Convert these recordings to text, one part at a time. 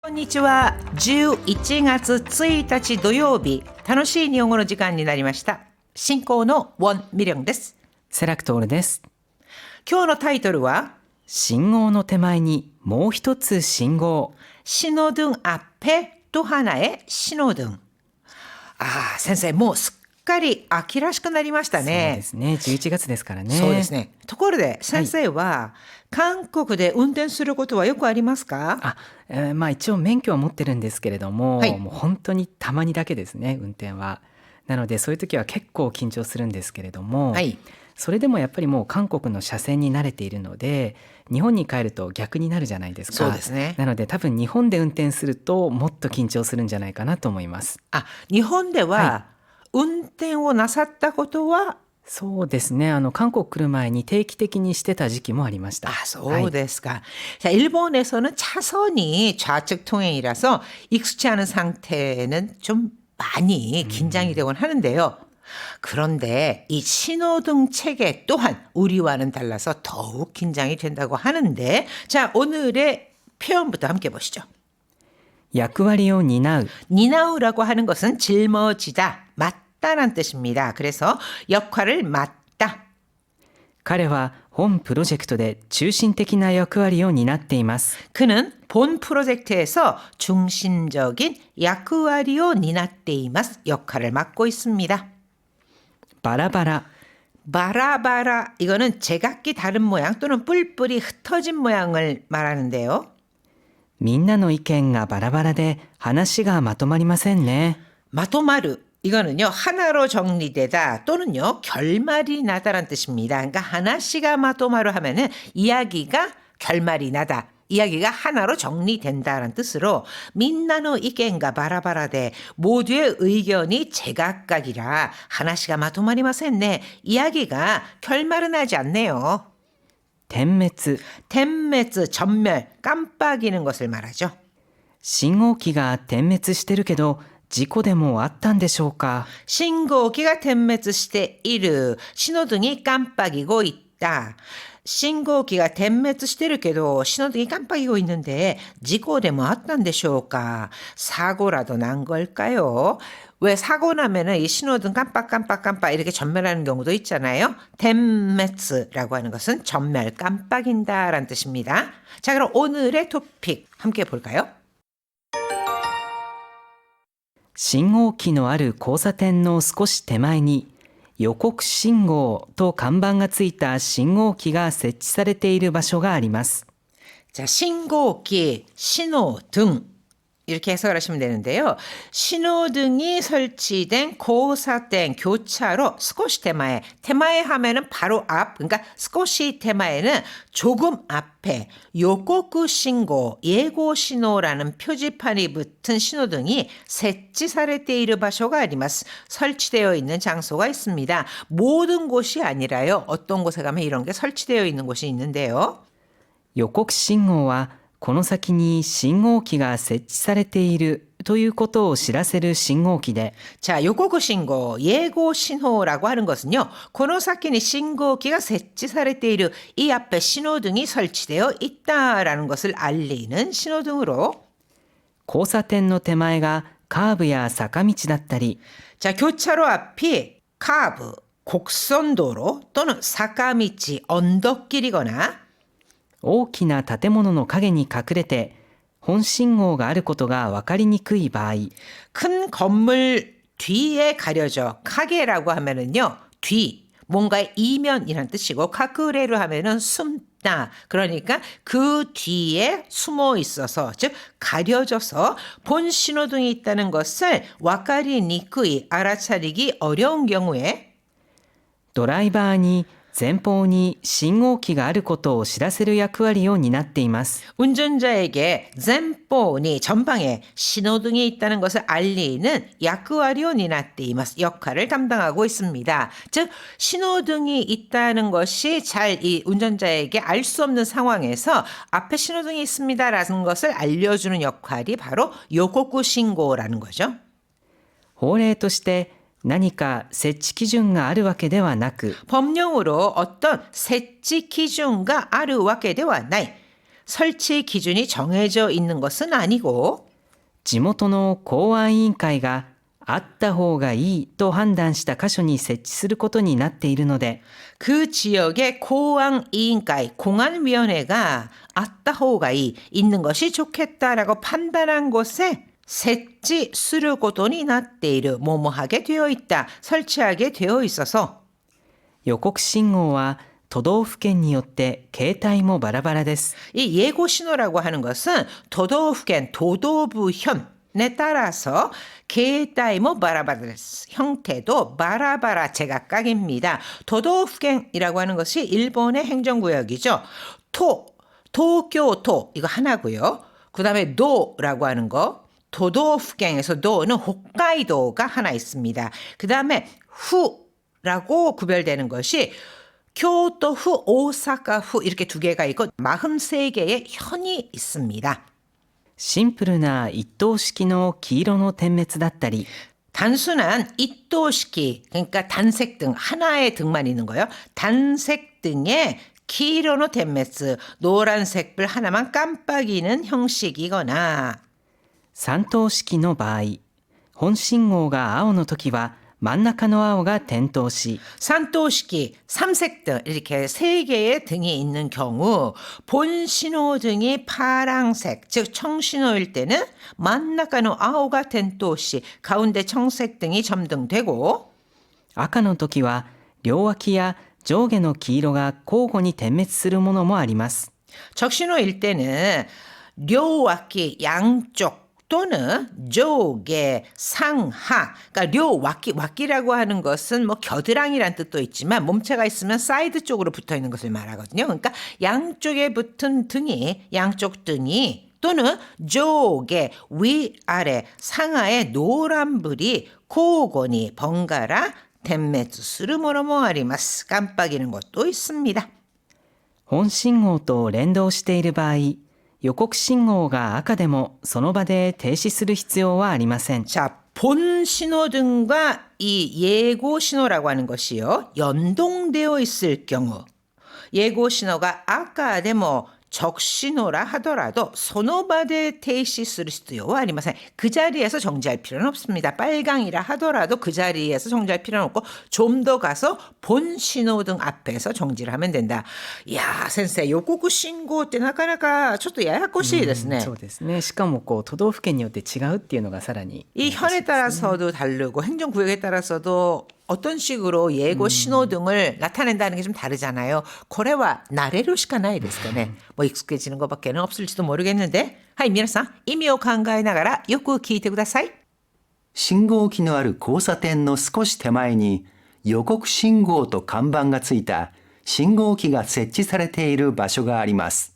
こんにちは。11月1日土曜日、楽しい日本語の時間になりました。進行のウォン・ミリョンです。セラクトールです。今日のタイトルは信号の手前にもう一つ信号。신호등 앞에 또 하나의 신호등。先生、もうすっかり秋らしくなりましたね。そうですね。11月ですからね。そうですね。ところで先生は、韓国で運転することはよくありますか？一応免許は持ってるんですけれども、はいもう本当にたまにだけですね、運転は。なのでそういう時は結構緊張するんですけれども、はい。それでもやっぱりもう韓国の車線に慣れているので、日本に帰ると逆になるじゃないですか。そうですね。なので多分日本で運転するともっと緊張するんじゃないかなと思います。日本では、運転をなさったことはそうですね。韓国来る前に定期的にしてた時期もありました。そうですか。자, 일본에서는 차선이 좌측 통행이라서 익숙치 않은 상태는 좀 많이 긴장이 되곤 하는데요. 그런데 이 신호등 체계 또한 우리와는 달라서 더욱 긴장이 된다고 하는데, 자, 오늘의 표현부터 함께 보시죠. 役割を担う。 니나우라고 하는 것은 짊어지다, 맞다란 뜻입니다. 그래서 역할을 맡다. 彼は本プロジェクトで中心的な役割を担っています。 그는 본 프로젝트에서 중심적인 역할을担っています. 역할을 맡고 있습니다. バラバラ。 바라바라 이거는 제각기 다른 모양 또는 뿔뿔이 흩어진 모양을 말하는데요. みんなの意見がバラバラで話がまとまりませんね。 마토마르 이거는요 하나로 정리되다 또는요 결말이 나다란 뜻입니다. 그러니까 하나씨가 마토마르 하면은 이야기가 결말이 나다. 이야기가 하나로 정리된다라는 뜻으로 민나노 이겐가 바라바라데 모두의 의견이 제각각이라 하나씨가 마토마리마센네 이야기가 결말은 나지 않네요. 点滅。 템메츠 전멸 깜빡이는 것을 말하죠. 信号機が点滅してるけど事故でもあったんでしょうか。 신고기가 템메츠して 이르 신호등이 깜빡이고 있다. 신고기가 템메츠してるけど 신호등이 깜빡이고 있는데 지고でも あったんでしょうか? 사고라도 난 걸까요? 왜 사고 나면은 이 신호등 깜빡 이렇게 전멸하는 경우도 있잖아요. 템메츠라고 하는 것은 전멸 깜빡인다라는 뜻입니다. 자, 그럼 오늘의 토픽 함께 볼까요? 信号機のある交差点の少し手前に予告信号と看板がついた信号機が設置されている場所があります。 자, 신고기, 신호등 이렇게 해석을 하시면 되는데요. 신호등이 설치된 고사된 교차로 스코시 테마에, 테마에 하면은 바로 앞, 그러니까 스코시 테마에는 조금 앞에 요코쿠 신고, 예고 신호라는 표지판이 붙은 신호등이設置されている 場所が あります. 설치되어 있는 장소가 있습니다. 모든 곳이 아니라요. 어떤 곳에 가면 이런 게 설치되어 있는 곳이 있는데요. 予告信号はこの先に信号機が設置されているということを知らせる信号機で、 자, 요코쿠 신고, 예고 신호라고 하는 것은요. この先に 신고기가 設置されている 이 앞에 신호등이 설치되어 있다라는 것을 알리는 신호등으로, 交差点の手前がカーブや坂道だったり、 자, 교차로 앞이 카브, 곡선도로 또는 사카미, 언덕길이거나 大きな建物の陰に隠れて本信号があることが分かりにくい場合、 큰 건물 뒤에 가려져. 카게라고 하면은요. 뒤, 뭔가의 이면이란 뜻이고 카쿠레로 하면은 숨다. 그러니까 그 뒤에 숨어 있어서, 즉 가려져서 본 신호등이 있다는 것을 와카리니쿠이, 알아차리기 어려운 경우에 ドライバーに前方に信号機があることを知らせる役割を担っています。 운전자에게 젠포니 전방에 신호등이 있다는 것을 알리는 역할을担っています. 역할을 담당하고 있습니다. 즉 신호등이 있다는 것이 잘 이 운전자에게 알 수 없는 상황에서 앞에 신호등이 있습니다라는 것을 알려주는 역할이 바로 요코쿠 신고라는 거죠. 法令として何か設置基準があるわけではなく、 법령으로 어떤 設置基準があるわけではない. 설치 기준이 정해져 있는 것은 아니고 地元の公安委員会があった方がいいと判断した箇所に設置することになっているので、 그 지역의 공안위원회, 공안위원회가 아따호가이 있는 것이 좋겠다라고 판단한 곳에設置することになっている、뭐뭐하게 되어 있다, 설치하게 되어 있어서 予告信号は都道府県によって形態もバラバラです。 이 예고 신호라고 하는 것은 도도府県, 도도부현에 따라서形態も 바라바라스, 형태도 바라바라 제각각입니다. 도도府県이라고 하는 것이 일본의 행정구역이죠. 도쿄도 이거 하나고요. 그 다음에 도라고 하는 거, 도도府県에서 도는 홋카이도가 하나 있습니다. 그 다음에 후라고 구별되는 것이 교토府, 오사카府이렇게 두 개가 있고 43개의 현이 있습니다. シンプルな一等式の黄色の点滅だったり、 단순한 이토시키, 그러니까 단색등, 하나의 등만 있는 거예요. 단색등에 기로노 덴메스, 노란색불 하나만 깜빡이는 형식이거나 三等式の場合、本信号が青の時は真ん中の青が点灯し、 산토시키, 삼색등 이렇게 세 개의 등이 있는 경우 본 신호등이 파랑색, 즉 청신호일 때는 만나카노 아오가 텐토시, 가운데 청색등이 점등되고 赤の時は両脇や上下の黄色が交互に点滅するものもあります。 적신호일 때는 료와키 양쪽 또는 조개, 상하, 그러니까 료와키, 와키라고 하는 것은 뭐 겨드랑이란 뜻도 있지만 몸체가 있으면 사이드 쪽으로 붙어 있는 것을 말하거든요. 그러니까 양쪽에 붙은 등이, 양쪽 등이 또는 조개, 위아래, 상하의 노란불이 고고니 번갈아 덴메츠스르 모로모 아리마스, 깜빡이는 것도 있습니다. 本信号と連動している場合、予告信号が赤でもその場で停止する必要はありません。 자, 본 신호등과 이 예고 신호라고 하는 것이요, 연동되어 있을 경우 예고 신호가 아까でも 적신호라 하더라도 소노바데 테이시する 必要は ありません. 그 자리에서 정지할 필요는 없습니다. 빨강이라 하더라도 그 자리에서 정지할 필요는 없고 좀 더 가서 본 신호등 앞에서 정지를 하면 된다. 이야, 센세, 요거구 신고 때 나카나카 ちょっとややこしいですね。そうですね。しかもこう都道府県によって違うっていうのがさらに 이 현에 따라서도 다르고 행정구역에 따라서도 어떤 식으로 예고 신호등을 나타낸다는 게 좀 다르잖아요. 고래와 나래로 시카나이ですかね. 뭐 익숙해지는 것밖에는 없을지도 모르겠는데. 하이, 皆さん、意味を考えながらよく聞いてください。信号機のある交差点の少し手前に予告信号と看板がついた信号機が設置されている場所があります。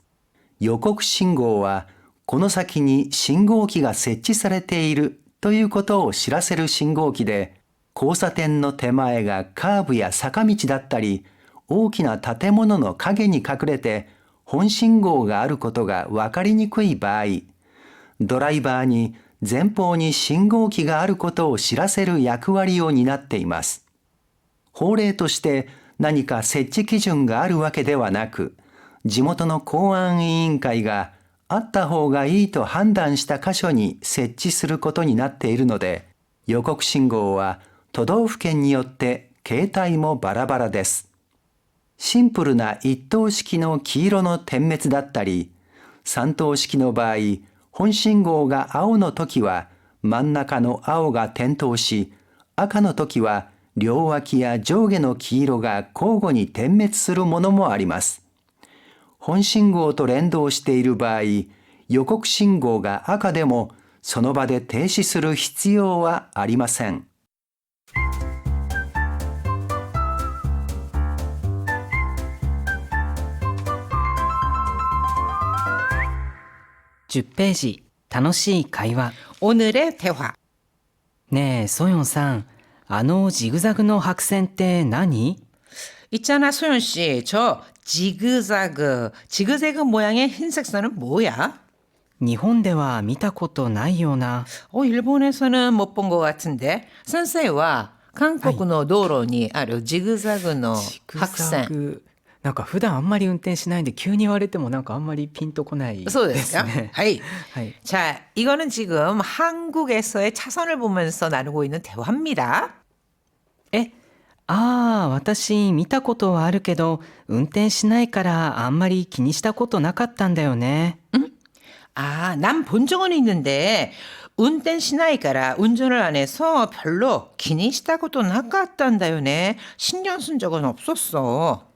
予告信号はこの先に信号機が設置されているということを知らせる信号機で、交差点の手前がカーブや坂道だったり、大きな建物の陰に隠れて本信号があることが分かりにくい場合、ドライバーに前方に信号機があることを知らせる役割を担っています。法令として何か設置基準があるわけではなく、地元の公安委員会があった方がいいと判断した箇所に設置することになっているので、予告信号は都道府県によって形態もバラバラです。シンプルな一等式の黄色の点滅だったり、三等式の場合、本信号が青の時は真ん中の青が点灯し、赤の時は両脇や上下の黄色が交互に点滅するものもあります。本信号と連動している場合、予告信号が赤でもその場で停止する必要はありません。10ページ、楽しい会話。 오늘의 대화. ねえ、ソヨンさん、あのジグザグの白線って何？ 있잖아, 소연 씨. 저 지그자그, 지그재그 모양의 흰색 선은 뭐야? 日本では見たことないような。 일본에서는 못 본 것 같은데. 선생와 한국의 도로에 ある 지그자그의 白線. ジグザグなんか普段あんまり運転しないんで急に言われてもなんかあんまりピンとこないですね。そうですか? はい. はい。 자, 이거는 지금 한국에서의 차선을 보면서 나누고 있는 대화입니다. 私見たことはあるけど運転しないからあんまり気にしたことなかったんだよね。 아, 난 본 적은 있는데 운転しないから 운전을 안 해서 별로 기니したことなかったんだよね. 신경 쓴 적은 없었어.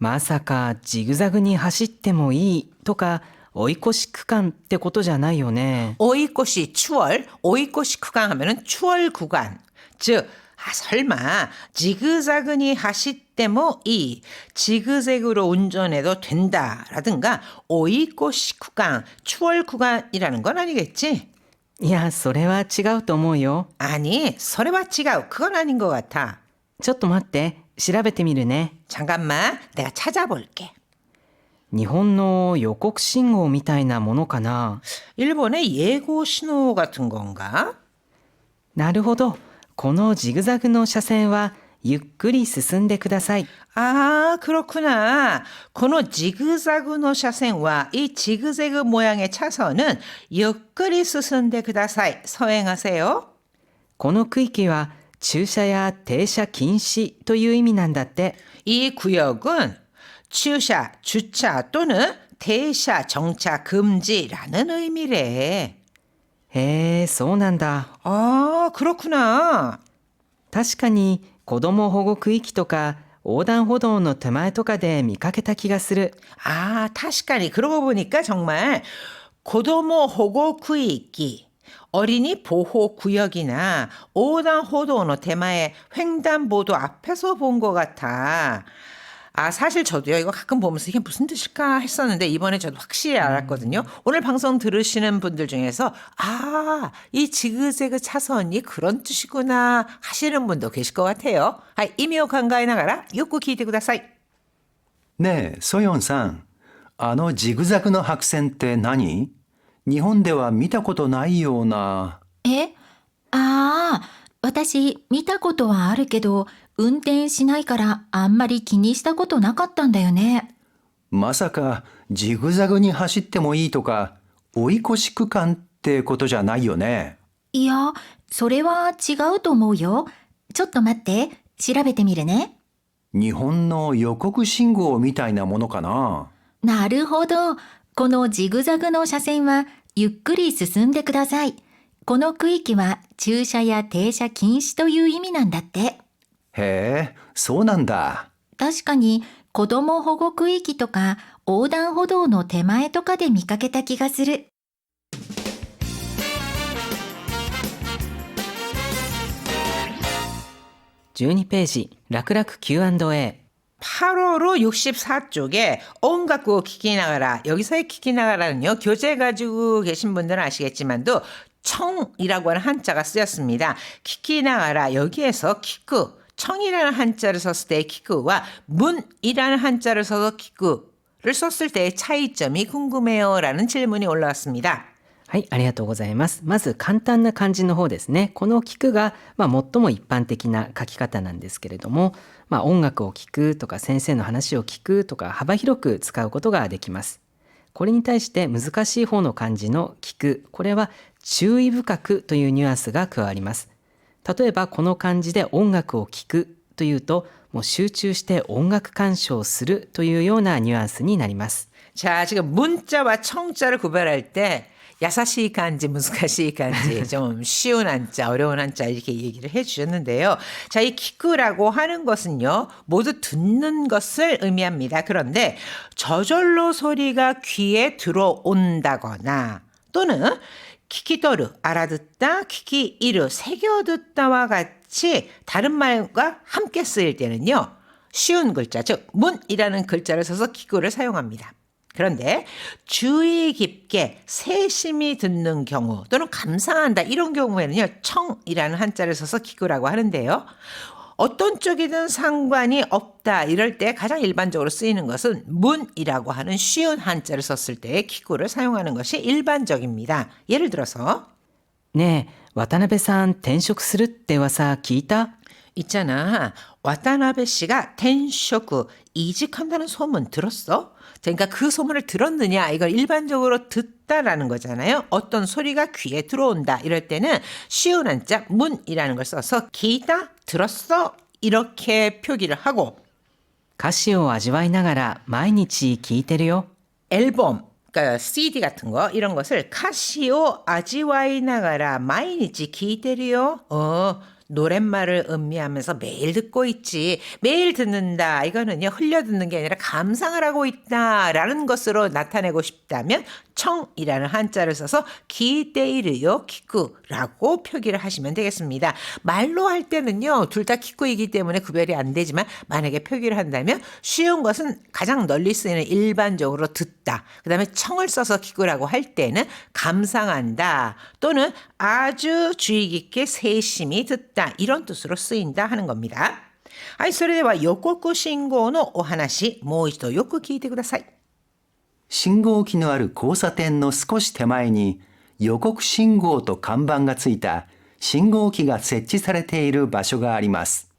まさかジグザグに走ってもいいとか追い越し区間ってことじゃないよね。 오이코시 추월, 오이코시 구간 하면은 추월 구간. 즉, 설마 지그자그니 하시때모 이 지그재그로 운전해도 된다라든가 오이코시 구간, 추월 구간이라는 건 아니겠지? いや、それは違うと思うよ。 아니, 서래와違う. 그건 아닌 것 같아. ちょっと待って、調べてみるね。 잠깐만, 내가 찾아볼게. 日本の予告信号みたいなものかな。 일본의 예고 신호 같은 건가? なるほど。このジグザグの車線はゆっくり進んでください。 아, 그렇구나. この 지그자그의 車線は 이 지그재그 모양의 차선은 ゆっくり進んでください. 서행하세요. この区域は駐車や停車禁止という意味なんだって。 이 구역은 주차, 주차 또는停車, 정차 금지라는 의미래. へえ、そうなんだ。 아, 그렇구나. 確かに子供保護区域とか横断歩道の手前とかで見かけた気がする。 아, 確かに 그러고 보니까 정말 고도모 호고 구역이 어린이 보호 구역이나横断歩道の 테마의 횡단보도 앞에서 본 것 같아. 아, 사실 저도요, 이거 가끔 보면서 이게 무슨 뜻일까 했었는데 이번에 저도 확실히 알았거든요. 오늘 방송 들으시는 분들 중에서 아, 이 지그재그 차선이 그런 뜻이구나 하시는 분도 계실 것 같아요. 이미を考えながらよく聞いてください。ねえ、ソヨンさん。あのジグザグの白線って何？日本では見たことないような。私見たことはあるけど、運転しないからあんまり気にしたことなかったんだよね。まさかジグザグに走ってもいいとか、追い越し区間ってことじゃないよね。いや、それは違うと思うよ。ちょっと待って、調べてみるね。日本の予告信号みたいなものかな。なるほど。このジグザグの車線はゆっくり進んでください。この区域は駐車や停車禁止という意味なんだって。へえ、そうなんだ。確かに子供保護区域とか横断歩道の手前とかで見かけた気がする。12ページ、楽々 Q&A。 8호로 64쪽에 온갖고 키키나가라. 여기서의 키키나가라는요. 교재 가지고 계신 분들은 아시겠지만도 청이라고 하는 한자가 쓰였습니다. 키키나가라. 여기에서 키쿠, 청이라는 한자를 썼을 때의 키쿠와 문이라는 한자를 써서 키쿠를 썼을 때의 차이점이 궁금해요. 라는 질문이 올라왔습니다. はい、ありがとうございます。まず簡単な漢字の方ですね。この聞くが、最も一般的な書き方なんですけれども、音楽を聞くとか先生の話を聞くとか幅広く使うことができます。これに対して難しい方の漢字の聞く、これは注意深くというニュアンスが加わります。例えばこの漢字で音楽を聞くというと、もう集中して音楽鑑賞するというようなニュアンスになります。 자, 지금 문자와 청자를 구별할 때 야사시 간지, 무스카시 간지, 좀 쉬운 한자, 어려운 한자 이렇게 얘기를 해주셨는데요. 자, 이 키쿠라고 하는 것은요, 모두 듣는 것을 의미합니다. 그런데 저절로 소리가 귀에 들어온다거나 또는 키키토르, 알아듣다, 키키이르, 새겨듣다와 같이 다른 말과 함께 쓰일 때는요, 쉬운 글자, 즉 문이라는 글자를 써서 키쿠를 사용합니다. 그런데 주의 깊게 세심히 듣는 경우 또는 감상한다 이런 경우에는요 청이라는 한자를 써서 기구라고 하는데요. 어떤 쪽이든 상관이 없다 이럴 때 가장 일반적으로 쓰이는 것은 문이라고 하는 쉬운 한자를 썼을 때 기구를 사용하는 것이 일반적입니다. 예를 들어서 ねえ、渡辺さん転職するって噂聞いた？ 있잖아. 와타나베 씨가 텐쇼크 이직한다는 소문 들었어? 그러니까 그 소문을 들었느냐? 이걸 일반적으로 듣다라는 거잖아요. 어떤 소리가 귀에 들어온다. 이럴 때는 쉬운 한자 문이라는 걸 써서 기다, 들었어? 이렇게 표기를 하고 歌詞を味わいながら毎日聞いてるよ。 앨범, 그러니까 CD 같은 거 이런 것을 카시오 아지와이 나가라 마이니치 기대리요. 노랫말을 음미하면서 매일 듣고 있지. 매일 듣는다. 이거는요. 흘려 듣는 게 아니라 감상을 하고 있다라는 것으로 나타내고 싶다면 청이라는 한자를 써서 기대이르요 키쿠라고 표기를 하시면 되겠습니다. 말로 할 때는요. 둘 다 키쿠이기 때문에 구별이 안 되지만 만약에 표기를 한다면 쉬운 것은 가장 널리 쓰이는 일반적으로 듣다. 그다음에 청을 써서 키쿠라고 할 때는 감상한다. 또는 아주 주의 깊게 세심히 듣다. 이런 뜻으로 쓰인다 하는 겁니다. はい、それでは予告信号のお話、もう一度よく聞いてください。信号機のある交差点の少し手前に予告信号と看板がついた信号機が設置されている場所があります。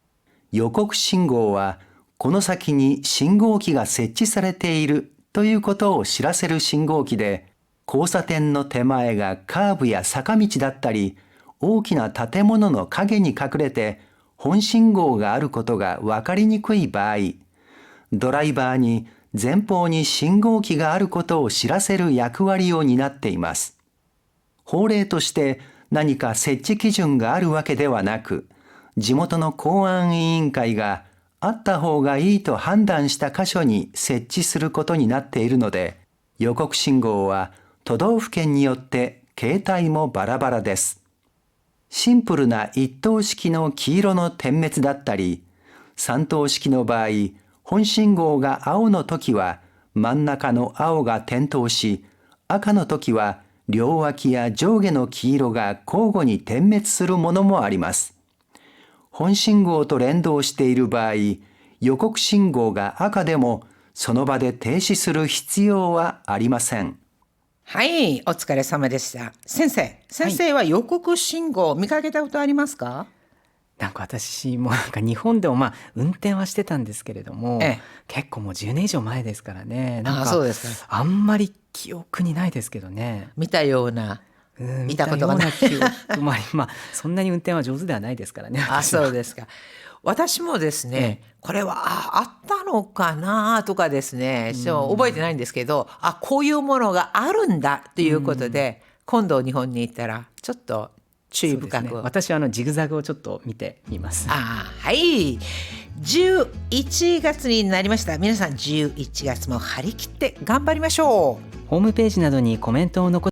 予告信号はこの先に信号機が設置されているということを知らせる信号機で、交差点の手前がカーブや坂道だったり、大きな建物の陰に隠れて本信号があることが分かりにくい場合、ドライバーに前方に信号機があることを知らせる役割を担っています。法令として何か設置基準があるわけではなく、地元の公安委員会があった方がいいと判断した箇所に設置することになっているので、予告信号は都道府県によって形態もバラバラです。シンプルな一灯式の黄色の点滅だったり、三灯式の場合、本信号が青の時は真ん中の青が点灯し、赤の時は両脇や上下の黄色が交互に点滅するものもあります。本信号と連動している場合、予告信号が赤でもその場で停止する必要はありません。はい、お疲れ様でした。先生は予告信号を見かけたことありますか？なんか私もなんか日本でも運転はしてたんですけれども、結構もう10年以上前ですからね。なんかそうですか。あんまり記憶にないですけどね。見たような。見たことがない記憶もあり、そんなに運転は上手ではないですからね。そうですか。私もですね、これはあったのかなとかですね、覚えてないんですけど、こういうものがあるんだということで、今度日本に行ったらちょっと注意深く、私はジグザグをちょっと見てみます。はい。11月になりました。皆さん11月も張り切って頑張りましょう。ホームページなどにコメントを残